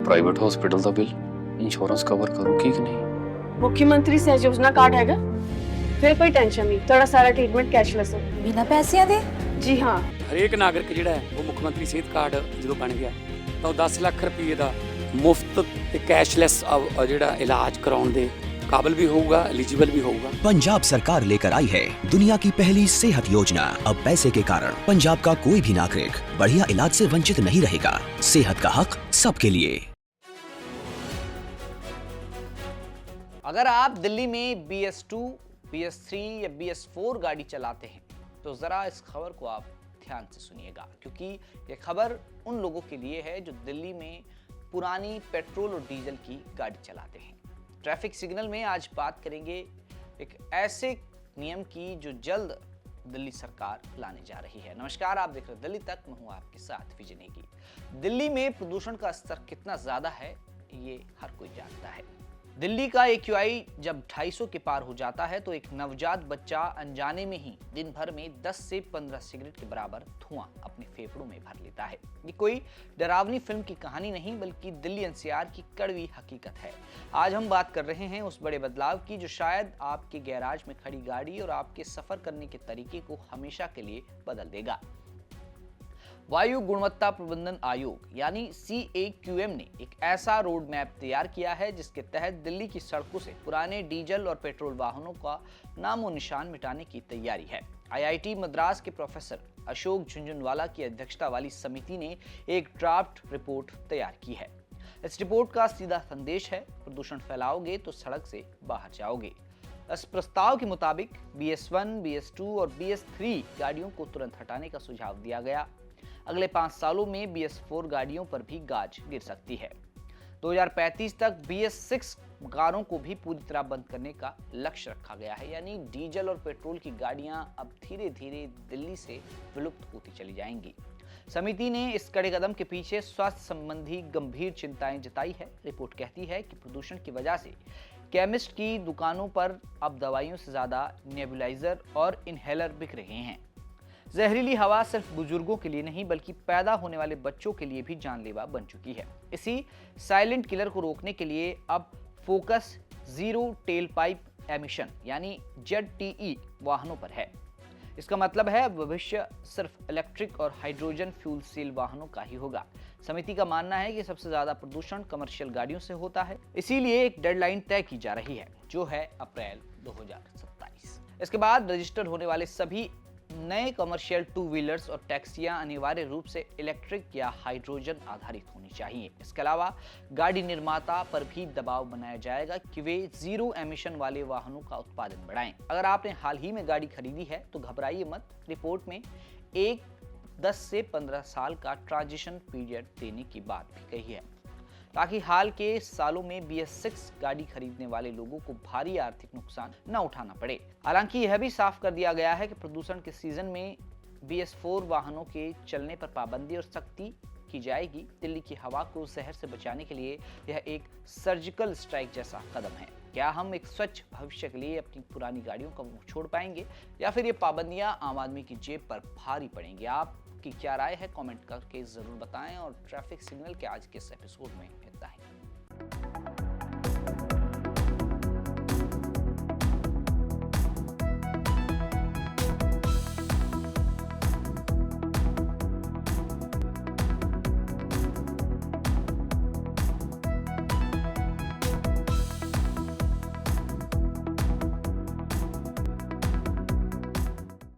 Private hospital ਦਾ bill insurance cover ਕਰੂਗੀ ਕਿ ਨਹੀਂ। मुख्यमंत्री सहज योजना कार्ड हैगा, फिर कोई टेंशन नहीं, थोड़ा सारा ट्रीटमेंट कैशलेस है। बिना पैसिਆਂ ਦੇ? जी हाँ। ਹਰੇਕ ਨਾਗਰਿਕ ਜਿਹੜਾ ਹੈ ਉਹ ਮੁੱਖ ਮੰਤਰੀ ਸਿਹਤ ਕਾਰਡ ਜਦੋਂ ਬਣ ਗਿਆ ਤਾਂ ਉਹ 10 ਲੱਖ ਰੁਪਏ ਦਾ ਮੁਫਤ ਤੇ ਕੈਸ਼ਲੈਸ ਜਿਹੜਾ ਇਲਾਜ ਕਰਾਉਣ ਦੇ काबिल भी होगा, एलिजिबल भी होगा। पंजाब सरकार लेकर आई है दुनिया की पहली सेहत योजना। अब पैसे के कारण पंजाब का कोई भी नागरिक बढ़िया इलाज से वंचित नहीं रहेगा। सेहत का हक सबके लिए। अगर आप दिल्ली में BS2, BS3 या BS4 गाड़ी चलाते हैं तो जरा इस खबर को आप ध्यान से सुनिएगा, क्योंकि ये खबर उन लोगों के लिए है जो दिल्ली में पुरानी पेट्रोल और डीजल की गाड़ी चलाते हैं। ट्रैफिक सिग्नल में आज बात करेंगे एक ऐसे नियम की जो जल्द दिल्ली सरकार लाने जा रही है। नमस्कार, आप देख रहे हैं दिल्ली तक, मैं हूं आपके साथ विजय नेगी। दिल्ली में प्रदूषण का स्तर कितना ज्यादा है ये हर कोई जानता है। दिल्ली का AQI जब 250 के पार हो जाता है तो एक नवजात बच्चा अनजाने में ही दिन भर में 10 से 15 सिगरेट के बराबर धुआं अपने फेफड़ों में भर लेता है। ये कोई डरावनी फिल्म की कहानी नहीं बल्कि दिल्ली NCR की कड़वी हकीकत है। आज हम बात कर रहे हैं उस बड़े बदलाव की जो शायद आपके गैराज में खड़ी गाड़ी और आपके सफर करने के तरीके को हमेशा के लिए बदल देगा। वायु गुणवत्ता प्रबंधन आयोग यानी CAQM ने एक ऐसा रोड मैप तैयार किया है जिसके तहत दिल्ली की सड़कों से पुराने डीजल और पेट्रोल वाहनों का नामो निशान मिटाने की तैयारी है। IIT मद्रास के प्रोफेसर अशोक झुंझुनवाला की अध्यक्षता वाली समिति ने एक ड्राफ्ट रिपोर्ट तैयार की है। इस रिपोर्ट का सीधा संदेश है, प्रदूषण फैलाओगे तो सड़क से बाहर जाओगे। इस प्रस्ताव के मुताबिक BS1, BS2 और BS3 गाड़ियों को तुरंत हटाने का सुझाव दिया गया। अगले 5 सालों में BS4 गाड़ियों पर भी गाज गिर सकती है। 2035 तक BS6 कारों को भी पूरी तरह बंद करने का लक्ष्य रखा गया है। यानी डीजल और पेट्रोल की गाड़ियां अब धीरे धीरे दिल्ली से विलुप्त होती चली जाएंगी। समिति ने इस कड़े कदम के पीछे स्वास्थ्य संबंधी गंभीर चिंताएं जताई है। रिपोर्ट कहती है कि प्रदूषण की वजह से केमिस्ट की दुकानों पर अब दवाइयों से ज्यादा नेबुलाइजर और इनहेलर बिक रहे हैं। जहरीली हवा सिर्फ बुजुर्गों के लिए नहीं बल्कि पैदा होने वाले बच्चों के लिए भी जानलेवा बन चुकी है। इसी साइलेंट किलर को रोकने के लिए अब focus zero tell pipe emission यानी ZTE वाहनों पर है। इसका मतलब है भविष्य सिर्फ इलेक्ट्रिक और हाइड्रोजन फ्यूल सेल वाहनों का ही होगा। समिति का मानना है कि सबसे ज्यादा प्रदूषण कमर्शियल गाड़ियों से होता है, इसीलिए एक डेडलाइन तय की जा रही है जो है अप्रैल 2027। इसके बाद रजिस्टर होने वाले सभी नए कमर्शियल 2 व्हीलर्स और टैक्सियां अनिवार्य रूप से इलेक्ट्रिक या हाइड्रोजन आधारित होनी चाहिए। इसके अलावा गाड़ी निर्माता पर भी दबाव बनाया जाएगा कि वे जीरो एमिशन वाले वाहनों का उत्पादन बढ़ाएं। अगर आपने हाल ही में गाड़ी खरीदी है तो घबराइए मत, रिपोर्ट में एक 10 से 15 साल का ट्रांजिशन पीरियड देने की बात भी कही है, ताकि हाल के सालों में BS6 गाड़ी खरीदने वाले लोगों को भारी आर्थिक नुकसान न उठाना पड़े। हालांकि यह भी साफ कर दिया गया है कि प्रदूषण के सीजन में BS4 वाहनों के चलने पर पाबंदी और सख्ती की जाएगी। दिल्ली की हवा को जहर से बचाने के लिए यह एक सर्जिकल स्ट्राइक जैसा कदम है। क्या हम एक स्वच्छ भविष्य के लिए अपनी पुरानी गाड़ियों का मुंह छोड़ पाएंगे या फिर ये पाबंदियां आम आदमी की जेब पर भारी पड़ेंगी? आपकी क्या राय है, कमेंट करके जरूर बताएं। और ट्रैफिक सिग्नल के आज के इस एपिसोड में इतना ही।